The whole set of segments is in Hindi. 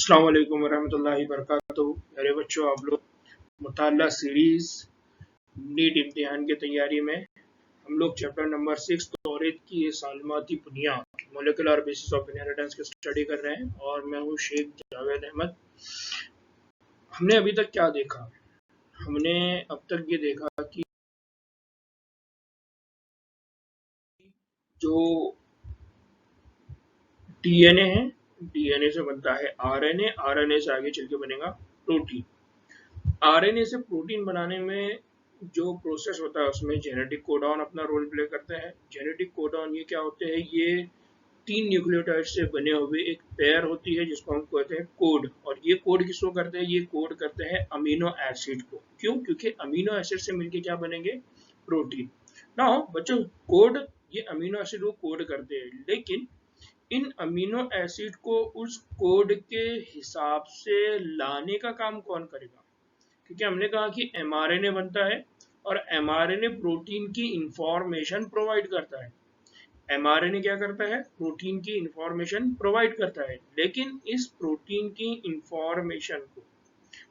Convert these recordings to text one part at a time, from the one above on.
अस्सलाम वालेकुम वरहमतुल्लाहि वबरकातुहू। प्यारे बच्चों, आप लोग मुताल्ला सीरीज नीट इम्तिहान की तैयारी में हम लोग चैप्टर नंबर 6 तौरीत की सालमाती बुनियाद मोलिकुलर बेसिस ऑफ इनहेरिटेंस की स्टडी कर रहे हैं और मैं हूँ शेख जावेद अहमद। हमने अभी तक क्या देखा? हमने अब तक ये देखा कि जो डीएनए है, डीएनए से बनता है आरएनए, आरएनए से आगे चल के बनेगा प्रोटीन। आरएनए से प्रोटीन बनाने में जो प्रोसेस होता है उसमें जेनेटिक कोडॉन अपना रोल प्ले करते हैं। जेनेटिक कोडॉन ये क्या होते हैं? ये 3 न्यूक्लियोटाइड से बने हुए एक पेयर होती है जिसको हम कहते हैं कोड। और ये कोड किसको करते हैं? ये कोड करते हैं अमीनो एसिड को। क्यों? क्योंकि अमीनो एसिड से मिलके क्या बनेंगे? प्रोटीन। नाउ बच्चों, कोड ये अमीनो एसिड को कोड करते हैं, लेकिन इन अमीनो एसिड को उस कोड के हिसाब से लाने का काम कौन करेगा? क्योंकि हमने कहा कि एमआरएनए बनता है और एमआरएनए प्रोटीन की इंफॉर्मेशन प्रोवाइड करता है। एमआरएनए क्या करता है? प्रोटीन की इंफॉर्मेशन प्रोवाइड करता है, लेकिन इस प्रोटीन की इंफॉर्मेशन को,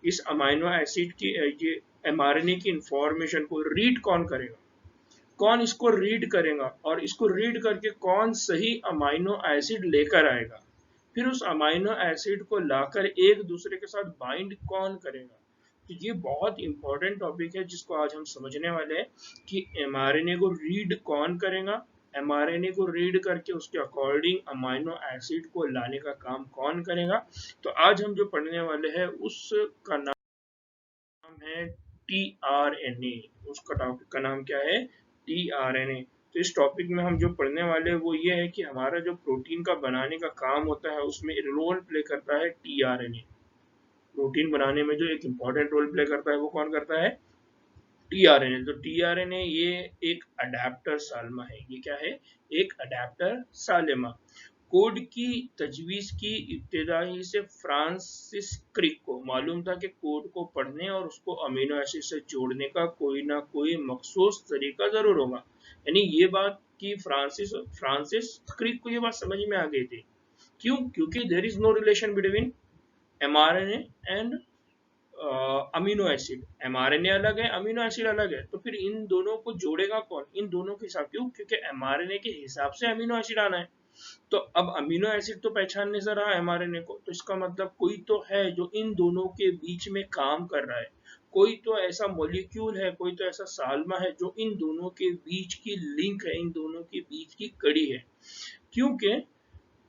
इस अमीनो एसिड की ये एमआरएनए की इंफॉर्मेशन को रीड कौन करेगा? कौन इसको रीड करेगा? और इसको रीड करके कौन सही अमीनो एसिड लेकर आएगा? फिर उस अमीनो एसिड को लाकर एक दूसरे के साथ बाइंड कौन करेगा? तो ये बहुत इंपॉर्टेंट टॉपिक है जिसको आज हम समझने वाले हैं कि एमआरएनए को रीड कौन करेगा, एमआरएनए को रीड करके उसके अकॉर्डिंग अमीनो एसिड को लाने का काम कौन करेगा। तो आज हम जो पढ़ने वाले हैं उसका नाम है टीआरएनए। उसका टॉपिक का नाम क्या है? टीआरएनए। तो इस टॉपिक में हम जो पढ़ने वाले हैं वो ये है कि हमारा जो प्रोटीन का बनाने का काम होता है उसमें रोल प्ले करता है टीआरएनए। प्रोटीन बनाने में जो एक इम्पॉर्टेंट रोल प्ले करता है वो कौन करता है? टीआरएनए। तो टीआरएनए ये एक अडेप्टर साल्मा है। ये क्या है? एक अडेप्टर सालेमा। कोड की तजवीज की इब्तिदाई से फ्रांसिस क्रिक को मालूम था कि कोड को पढ़ने और उसको अमीनो एसिड से जोड़ने का कोई ना कोई मखसूस तरीका जरूर होगा। यानी ये बात कि फ्रांसिस क्रिक को ये बात समझ में आ गई थी। क्यों? क्योंकि there is no relation between mRNA and amino acid. MRNA अलग है, अमीनो एसिड अलग है, तो फिर इन दोनों को जोड़ेगा कौन? इन दोनों के हिसाब। क्यों? क्योंकि एमआरएनए के हिसाब से अमीनो एसिड आना है। तो अब अमीनो एसिड तो पहचानने से रहा एमआरएनए को, तो इसका मतलब कोई तो है जो इन दोनों के बीच में काम कर रहा है। कोई तो ऐसा मॉलिक्यूल है, कोई तो ऐसा साल्मा है जो इन दोनों के बीच की लिंक है, इन दोनों के बीच की कड़ी है। क्योंकि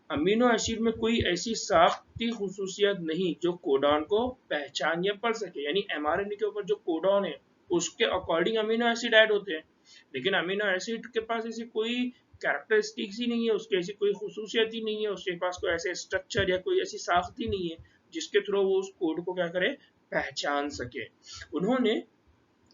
अमीनो एसिड में कोई ऐसी साख्ती खुसूसियत नहीं जो कोडॉन को पहचान या पढ़ सके। यानी एमआरएनए के ऊपर जो कोडॉन है उसके अकॉर्डिंग अमीनो एसिड ऐड होते हैं, लेकिन अमीनो एसिड के पास ऐसी कोई कैरेक्टरिस्टिक्स ही नहीं है, उसकी ऐसी कोई खुसूसियत ही नहीं है, उसके पास कोई ऐसे स्ट्रक्चर या कोई ऐसी साख्ती नहीं है जिसके थ्रू वो उस कोड को क्या करे? पहचान सके। उन्होंने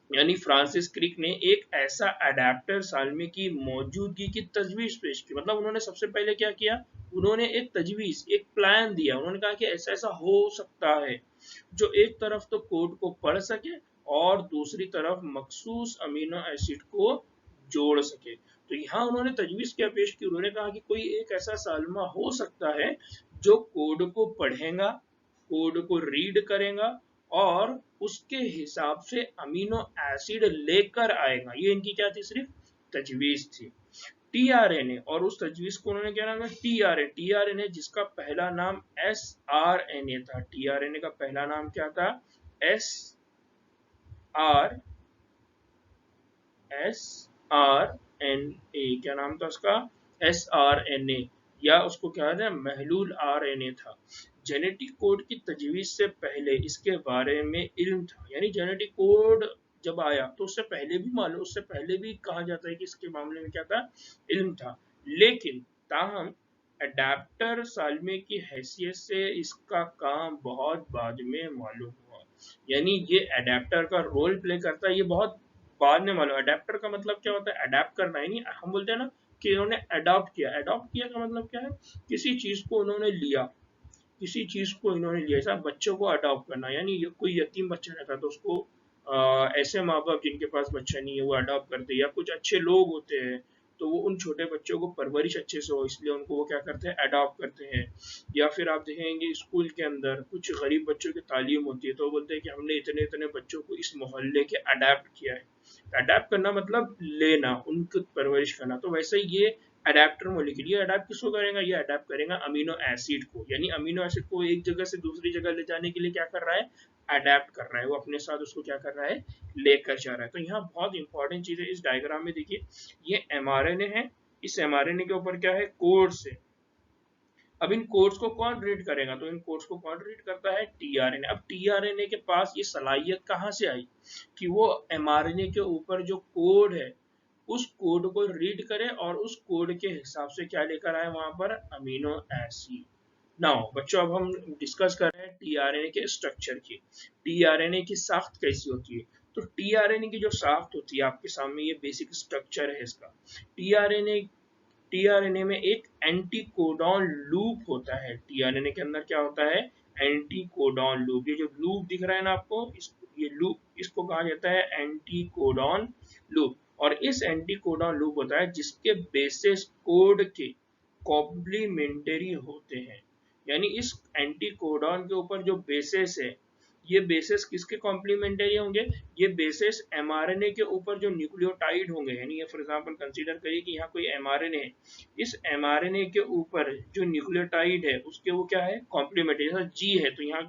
यानी फ्रांसिस क्रिक ने एक ऐसा अडेप्टर साल्मे की मौजूदगी की तजवीज पेश की। मतलब उन्होंने सबसे पहले क्या किया? उन्होंने एक तजवीज, एक प्लान दिया। उन्होंने कहा कि ऐसा ऐसा हो सकता है जो एक तरफ तो कोड को पढ़ सके और दूसरी तरफ मखसूस अमीनो एसिड को जोड़ सके। तो यहाँ उन्होंने तजवीज क्या पेश की? उन्होंने कहा कि कोई एक ऐसा साल्मा हो सकता है जो कोड को पढ़ेगा, कोड को रीड करेगा और उसके हिसाब से अमीनो एसिड लेकर आएगा। ये इनकी क्या थी? सिर्फ तजवीज थी। टीआरएनए, और उस तजवीज को उन्होंने क्या नाम है? टीआरएनए। टीआरएनए जिसका पहला नाम एसआरएनए था। टीआरएनए का पहला नाम क्या था? एसआरएनए। क्या नाम था उसका? एसआरएनए, या उसको क्या है? महलूल आरएनए था। जेनेटिक कोड की तजवीज से पहले इसके बारे में इल्म था। यानी जेनेटिक कोड जब आया तो उससे पहले भी मालूम, उससे पहले भी कहा जाता है कि इसके मामले में क्या था? इल्म था। लेकिन ताहम अडेप्टर साल्मे की हैसियत से इसका काम बहुत बाद में मालूम हुआ। यानी ये अडेप्टर का रोल प्ले करता है, ये बहुत बाद में मालूम। अडेप्टर का मतलब क्या होता है? अडेप्ट करना। यानी हम बोलते हैं ना कि इन्होंने अडॉप्ट किया। अडॉप्ट किया का मतलब क्या है? किसी चीज को उन्होंने लिया, किसी चीज को इन्होंने लिया। ऐसा बच्चों को अडॉप्ट करना, यानी कोई यतीम बच्चा रहता है तो उसको ऐसे माँ बाप जिनके पास बच्चा नहीं है वो अडॉप्ट करते हैं, या कुछ अच्छे लोग होते हैं तो वो उन छोटे बच्चों को परवरिश अच्छे से हो, इसलिए उनको वो क्या करते हैं, अडॉप्ट करते हैं। या फिर आप देखेंगे स्कूल के अंदर कुछ गरीब बच्चों की तालीम होती है, तो वो बोलते हैं कि हमने इतने इतने बच्चों को इस मोहल्ले के अडॉप्ट किया है। अडॉप्ट करना मतलब लेना, उनकी परवरिश करना। तो वैसे ही ये अडेप्टर मॉलिक्यूल, ये अडेप्ट किसको करेगा, ये अडेप्ट करेगा अमीनो एसिड को, यानी अमीनो एसिड को एक जगह से दूसरी जगह ले जाने के लिए क्या कर रहा है, अडेप्ट कर रहा है, वो अपने साथ उसको क्या कर रहा है, लेकर जा रहा है। तो यहाँ बहुत इंपॉर्टेंट चीज है, इस डायग्राम में देखिए ये एमआरएनए है, इस एमआरएनए के ऊपर क्या है, कोड्स है। अब इन कोड्स को कौन रीड करेगा, तो इन कोड्स को कौन रीड करता है, टीआरएनए। अब टीआरएनए के पास ये सलाहियत कहाँ से आई कि वो एमआरएनए के ऊपर जो कोड है उस कोड को रीड करे और उस कोड के हिसाब से क्या लेकर आए वहां पर, अमीनो एसिड। नाउ बच्चों अब हम डिस्कस कर रहे हैं टीआरएनए के स्ट्रक्चर की, टीआरएनए की साख्त कैसी होती है। तो टीआरएनए की जो साख्त होती है आपके सामने ये बेसिक स्ट्रक्चर है इसका। टीआरएनए टीआरएनए में एक एंटीकोडॉन लूप होता है। टीआरएनए के अंदर क्या होता है, एंटीकोडॉन लूप। ये जो लूप दिख रहा है ना आपको, ये लूप, इसको कहा जाता है एंटीकोडॉन लूप। और इस एंटीकोडॉन लूप होता है जिसके बेसिस कोड के कॉम्प्लीमेंटरी होते हैं। यानी इस एंटीकोडॉन के ऊपर जो बेसिस है, ये बेसिस किसके कॉम्प्लीमेंटरी होंगे, ये बेसिस एमआरएनए के ऊपर जो न्यूक्लियोटाइड होंगे। यानी ये फॉर एग्जांपल कंसीडर करिए कि यहाँ कोई एमआरएनए है, इस एमआरएनए के ऊपर जो न्यूक्लियोटाइड है उसके वो क्या है, कॉम्प्लीमेंटरी। जैसा जी है तो यहाँ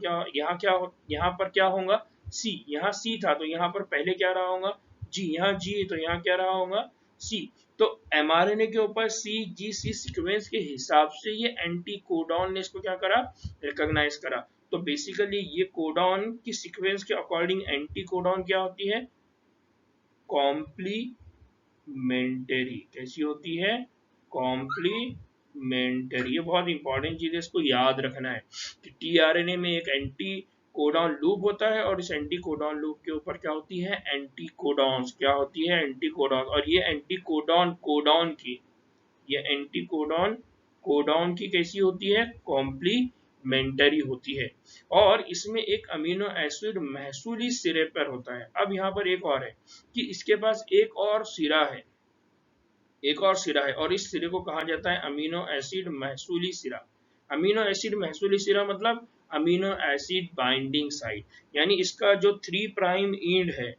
पर क्या होगा, सी। यहाँ सी था तो यहाँ पर पहले क्या रहा होगा, जी। यहाँ जी तो यहाँ क्या रहा होगा, सी। तो एमआरएनए के ऊपर सी जी सी सीक्वेंस के हिसाब से ये एंटीकोडॉन ने इसको क्या करा, रिकॉग्नाइज करा। तो बेसिकली ये कोडॉन की सीक्वेंस के अकॉर्डिंग एंटी कोडॉन क्या होती है, कॉम्प्लीमेंटरी। कैसी होती है, कॉम्प्लीमेंटरी। ये बहुत इंपॉर्टेंट चीज है, इसको याद रखना है कि टीआरएनए में एक एंटी कोडॉन लूप होता है और इस एंटी कोडॉन लूप के ऊपर क्या होती है, एंटी कोडॉन्स। क्या होती है, एंटी कोडॉन। और ये एंटी कोडॉन कोडॉन की, ये एंटी कोडॉन कोडॉन की कैसी होती है, कॉम्प्लीमेंटरी होती है। और इसमें एक अमीनो एसिड महसूली सिरे पर होता है। अब यहाँ पर एक और है कि इसके पास एक और सिरा है, एक और सिरा है, और इस सिरे को कहा जाता है अमीनो एसिड महसूली सिरा। अमीनो एसिड महसूली सिरा मतलब अमीनो एसिड बाइंडिंग साइट। यानी इसका जो 3 प्राइम एंड है,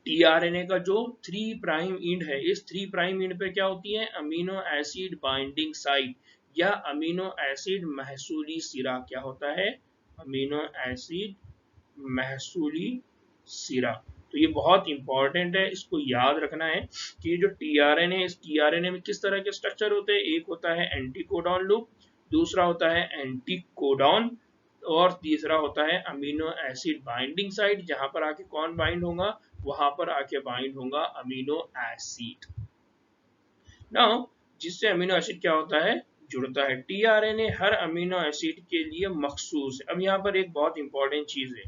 टीआरएनए का जो 3 प्राइम एंड है, इस 3 प्राइम एंड पे क्या होती है, अमीनो एसिड बाइंडिंग साइट या अमीनो एसिड महसूली सिरा। क्या होता है, अमीनो एसिड महसूली सिरा। तो ये बहुत इंपॉर्टेंट है, इसको याद रखना है कि ये जो टीआरएनए है, इस टीआरएनए में किस तरह के स्ट्रक्चर होते हैं। एक होता है एंटीकोडॉन लूप, दूसरा होता है एंटीकोडॉन, और तीसरा होता है अमीनो एसिड बाइंडिंग साइट। जहां पर आके कौन बाइंड होगा, वहां पर आके बाइंड होगा अमीनो एसिड। नाउ जिससे अमीनो एसिड क्या होता है, जुड़ता है। टीआरएनए हर अमीनो एसिड के लिए मखसूस है। अब यहाँ पर एक बहुत इंपॉर्टेंट चीज है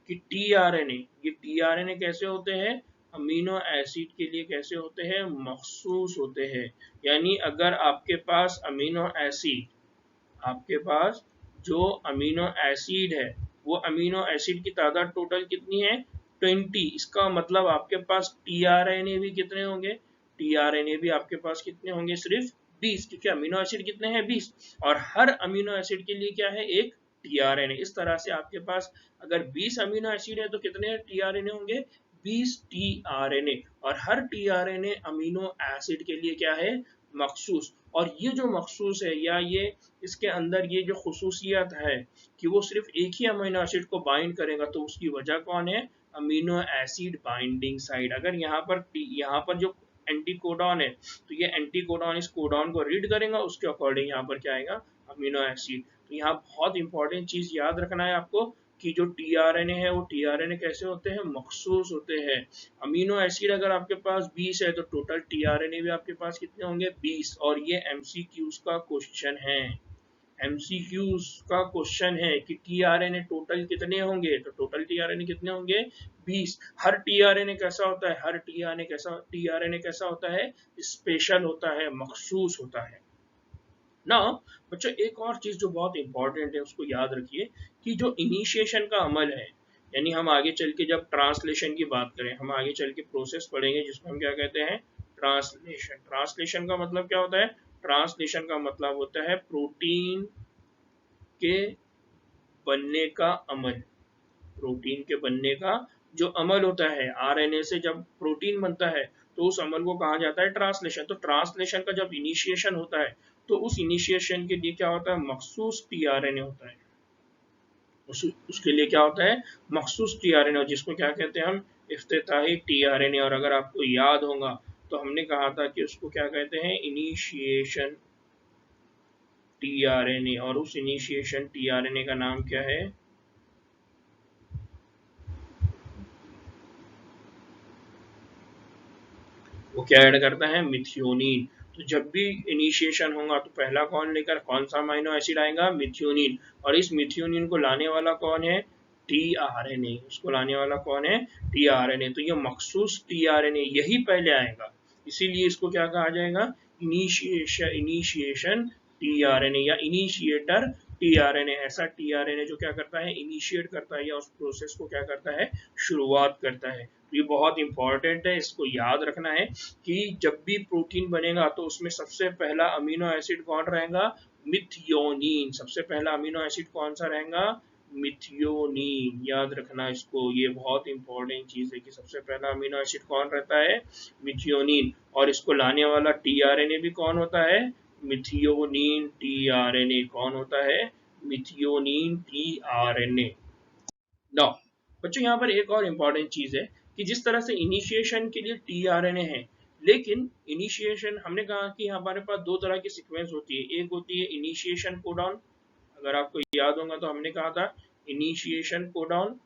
कि टीआरएनए, ये टीआरएनए कैसे होते हैं, अमीनो एसिड के लिए कैसे होते हैं, मखसूस होते हैं। यानी अगर आपके पास अमीनो एसिड, आपके पास जो अमीनो एसिड है, वो अमीनो एसिड की तादाद टोटल कितनी है, 20। इसका मतलब आपके पास टीआरएनए भी कितने होंगे, टीआरएनए भी आपके पास कितने होंगे, सिर्फ 20, क्योंकि अमीनो एसिड कितने हैं, 20। और हर अमीनो एसिड के लिए क्या है, एक टीआरएनए। इस तरह से आपके पास अगर 20 अमीनो एसिड है तो कितने टीआरएनए होंगे, 20 टीआरएनए। और हर टीआरएनए अमीनो एसिड के लिए क्या है, मखसूस। और ये जो मखसूस है, या ये इसके अंदर ये जो खुसूसियत है कि वो सिर्फ एक ही अमीनो एसिड को बाइंड करेगा, तो उसकी वजह कौन है, अमीनो एसिड बाइंडिंग साइट। अगर यहाँ पर जो एंटीकोडॉन है, तो ये एंटीकोडॉन इस कोडॉन को रीड करेगा, उसके अकॉर्डिंग यहाँ पर क्या आएगा, अमीनो एसिड। तो यहाँ बहुत इंपॉर्टेंट चीज याद रखना है आपको कि जो टीआरएनए है वो टीआरएनए कैसे होते हैं, मखसूस होते हैं। अमीनो एसिड अगर आपके पास 20 है तो टोटल टीआरएनए भी आपके पास कितने होंगे, 20। और ये एमसीक्यूज का क्वेश्चन है, एमसीक्यूज का क्वेश्चन है कि टीआरएनए टोटल कितने होंगे, तो टोटल टीआरएनए कितने होंगे, 20। हर टीआरएनए कैसा होता है, हर टीआरएनए कैसा होता है, स्पेशल होता है, मखसूस होता है ना। बच्चों एक और चीज जो बहुत इंपॉर्टेंट है उसको याद रखिए कि जो इनिशिएशन का अमल है, यानी हम आगे चल के जब ट्रांसलेशन की बात करें, हम आगे चल के प्रोसेस पढ़ेंगे जिसको हम क्या कहते हैं, ट्रांसलेशन। ट्रांसलेशन का मतलब क्या होता है? ट्रांसलेशन का मतलब होता है प्रोटीन के बनने का अमल। प्रोटीन के बनने का जो अमल होता है, आरएनए से जब प्रोटीन बनता है तो उस अमल को कहा जाता है ट्रांसलेशन। तो ट्रांसलेशन का जब इनिशिएशन होता है तो उस इनिशिएशन के लिए क्या होता है? मखसूस टीआरएनए होता है। उसके लिए क्या होता है? मखसूस टीआरएनए, जिसको क्या कहते हैं हम? इफ्तिताही टीआरएनए। और अगर आपको याद होगा तो हमने कहा था कि उसको क्या कहते हैं? Initiation tRNA. और उस इनिशिएशन टीआरएनए का नाम क्या है? वो क्या ऐड करता है? मिथियोनिन। तो जब भी इनिशिएशन होगा तो पहला कौन सा अमीनो एसिड आएगा? मिथियोनिन। और इस मिथियोनिन को लाने वाला कौन है? टीआरएनए। उसको लाने वाला कौन है? टीआरएनए। तो ये मखसूस टीआरएनए यही पहले आएगा, इसीलिए इसको क्या कहा जाएगा? इनिशिएशन टीआरएनए या इनिशिएटर टीआरएनए। ऐसा टीआरएनए जो क्या करता है? इनिशिएट करता है या उस प्रोसेस को क्या करता है? शुरुआत करता है। ये बहुत इंपॉर्टेंट है, इसको याद रखना है कि जब भी प्रोटीन बनेगा तो उसमें सबसे पहला अमीनो एसिड कौन रहेगा? मिथियोनिन। सबसे पहला अमीनो एसिड कौन सा रहेगा? मिथियोनिन। याद रखना इसको, ये बहुत इंपॉर्टेंट चीज है कि सबसे पहला अमीनो एसिड कौन रहता है? मिथियोनिन। और इसको लाने वाला टीआरएनए भी कौन होता है? Methionine tRNA. कौन होता है? Methionine tRNA. नौ बच्चों, यहाँ पर एक और इम्पॉर्टेंट चीज है कि जिस तरह से इनिशिएशन के लिए टीआरएनए है, लेकिन इनिशिएशन हमने कहा कि हमारे पास दो तरह की सीक्वेंस होती है। एक होती है इनिशिएशन कोडॉन, अगर आपको याद होगा तो हमने कहा था इनिशिएशन कोडॉन,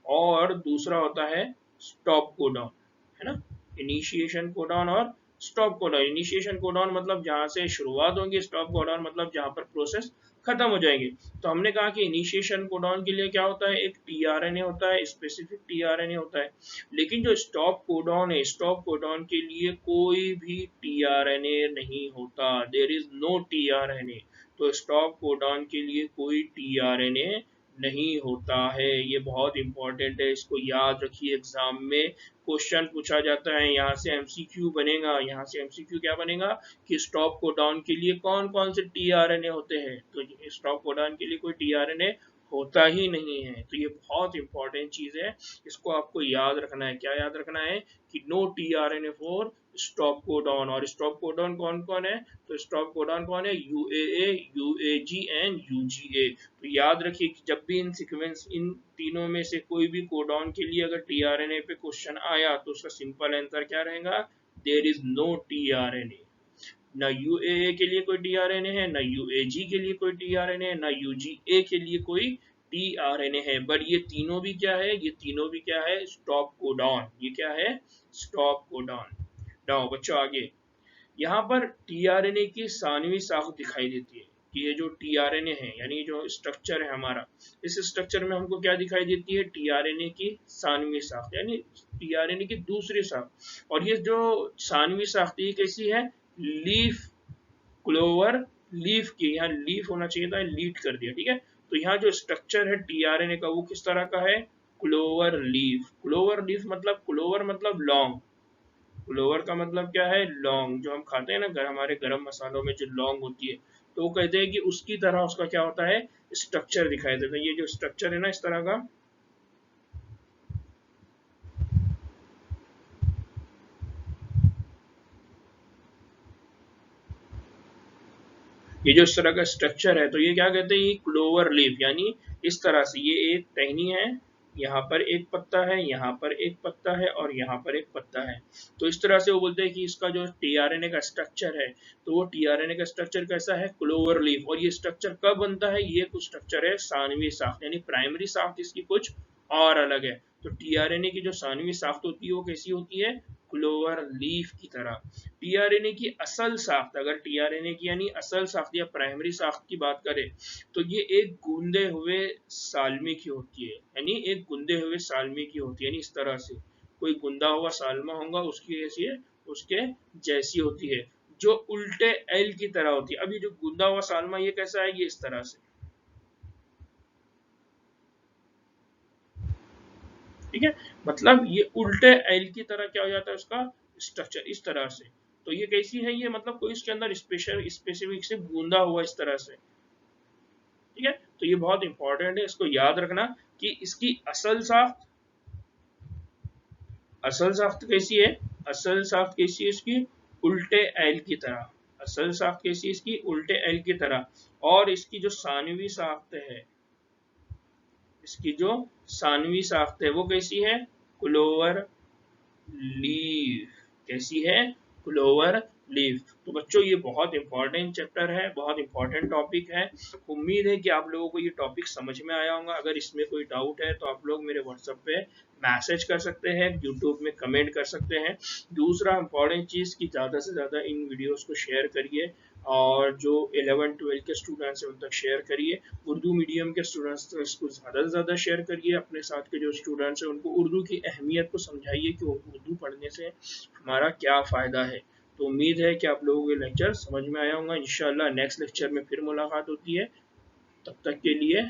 और दूसरा होता है स्टॉप कोडॉन, है ना? इनिशिएशन कोडॉन और स्टॉप कोडॉन। इनिशिएशन कोडॉन मतलब जहां से शुरुआत होगी, स्टॉप कोडॉन मतलब जहां पर प्रोसेस खत्म हो जाएंगे। तो हमने कहा कि इनिशिएशन कोडॉन के लिए क्या होता है? एक टीआरएनए होता है, स्पेसिफिक टीआरएनए होता है। लेकिन जो स्टॉप कोडॉन है, स्टॉप कोडॉन के लिए कोई भी टीआरएनए नहीं होता। There is no tRNA. तो स्टॉप कोडॉन के लिए कोई टीआरएनए नहीं होता है। ये बहुत इंपॉर्टेंट है, इसको याद रखिए। एग्जाम में क्वेश्चन पूछा जाता है, यहाँ से एमसीक्यू बनेगा। यहाँ से एमसीक्यू क्या बनेगा कि स्टॉप कोडॉन के लिए कौन कौन से टीआरएनए होते हैं? तो स्टॉप कोडॉन के लिए कोई टीआरएनए होता ही नहीं है। तो ये बहुत इंपॉर्टेंट चीज है, इसको आपको याद रखना है। क्या याद रखना है? कि no tRNA for stop codon. और स्टॉप कोडॉन कौन कौन है? तो स्टॉप कोडॉन कौन है? UAA, UAG and UGA. तो याद रखिए कि जब भी इन सीक्वेंस, इन तीनों में से कोई भी कोडॉन के लिए अगर टीआरएनए पे क्वेश्चन आया तो उसका सिंपल आंसर क्या रहेगा? There is no tRNA. ना यूएए के लिए कोई टीआरएनए है, ना यूएजी के लिए कोई टीआरएनए है, ना यूजीए के लिए कोई टीआरएनए है। बट ये तीनों भी क्या है? ये तीनों भी क्या है? Stop codon. ये क्या है? Stop codon. नाउ बच्चों आगे, यहाँ पर टीआरएनए की सानवी साख दिखाई देती है कि ये जो टीआरएनए है, यानी जो स्ट्रक्चर है हमारा, इस स्ट्रक्चर में हमको क्या दिखाई देती है? टीआरएनए की सानवी साख, यानी टीआरएनए की दूसरी साख। और ये जो सानवी साख थी कैसी है? लीफ क्लोवर लीफ की, यहाँ लीफ होना चाहिए था, लीड कर दिया, ठीक है। तो यहाँ जो स्ट्रक्चर है टीआरएनए का वो किस तरह का है? Clover leaf. क्लोवर लीफ मतलब, क्लोवर मतलब लॉन्ग। क्लोवर का मतलब क्या है? लौंग। जो हम खाते हैं ना हमारे गरम मसालों में जो लौंग होती है, तो वो कहते हैं कि उसकी तरह उसका क्या होता है? स्ट्रक्चर दिखाई देता है। ये जो स्ट्रक्चर है ना इस तरह का, ये जो इस तरह का स्ट्रक्चर है, तो ये क्या कहते हैं? ये क्लोवर लीफ, यानी इस तरह से ये एक टहनी है, यहाँ पर एक पत्ता है, यहाँ पर एक पत्ता है, और यहाँ पर एक पत्ता है। तो इस तरह से वो बोलते हैं कि इसका जो टीआरएनए का स्ट्रक्चर है, तो वो टीआरएनए का स्ट्रक्चर कैसा है? Clover leaf. और ये स्ट्रक्चर कब बनता है? ये कुछ स्ट्रक्चर है सानवी साख्त, यानी प्राइमरी साख्त इसकी कुछ और अलग है। तो टीआरएनए की जो सानवी साख्त होती है वो कैसी होती है? क्लोवर लीफ की तरह। टीआरएनए की असल साख्त, अगर टीआरएनए की यानी असल साख्त या प्राइमरी साख्त की बात करें, तो ये एक गूंदे हुए सालमे की होती है, यानी एक गूंदे हुए सालमे की होती है। यानी इस तरह से कोई गुंदा हुआ सालमा होगा उसकी जैसी है, उसके जैसी होती है, जो उल्टे एल की तरह होती है। अभी जो गुंदा हुआ सालमा ये कैसा है? ये इस तरह से, ठीक है। मतलब ये उल्टे एल की तरह क्या हो जाता है उसका? स्ट्रक्चर इस तरह से। तो ये कैसी है, ये मतलब कोई इसके अंदर स्पेशल स्पेसिफिक से गूंदा हुआ इस तरह से, ठीक है। तो ये बहुत इंपॉर्टेंट है, इसको याद रखना कि इसकी असल साख्त कैसी है, असल साख्त कैसी है इसकी, उल्टे एल की तरह, असल साख्त कैसी है इसकी, उल्टे एल की तरह। और इसकी जो सानवी साख्त है, इसकी जो सानवी साख्त है वो कैसी है, क्लोवर लीफ, कैसी है, क्लोवर लीफ। तो बच्चों ये बहुत इंपॉर्टेंट चैप्टर है, बहुत इंपॉर्टेंट टॉपिक है। उम्मीद है कि आप लोगों को ये टॉपिक समझ में आया होगा। अगर इसमें कोई डाउट है तो आप लोग मेरे व्हाट्सएप पे मैसेज कर सकते हैं, यूट्यूब में कमेंट कर सकते हैं। दूसरा इंपॉर्टेंट चीज़ कि ज़्यादा से ज़्यादा इन वीडियोस को शेयर करिए, और जो 11-12 के स्टूडेंट्स हैं उन तक शेयर करिए। उर्दू मीडियम के स्टूडेंट्स तो इसको ज़्यादा से ज़्यादा शेयर करिए। अपने साथ के जो स्टूडेंट्स हैं उनको उर्दू की अहमियत को समझाइए कि उर्दू पढ़ने से हमारा क्या फ़ायदा है। तो उम्मीद है कि आप लोगों को लेक्चर समझ में आया होगा। इंशाल्लाह नेक्स्ट लेक्चर में फिर मुलाकात होती है, तब तक के लिए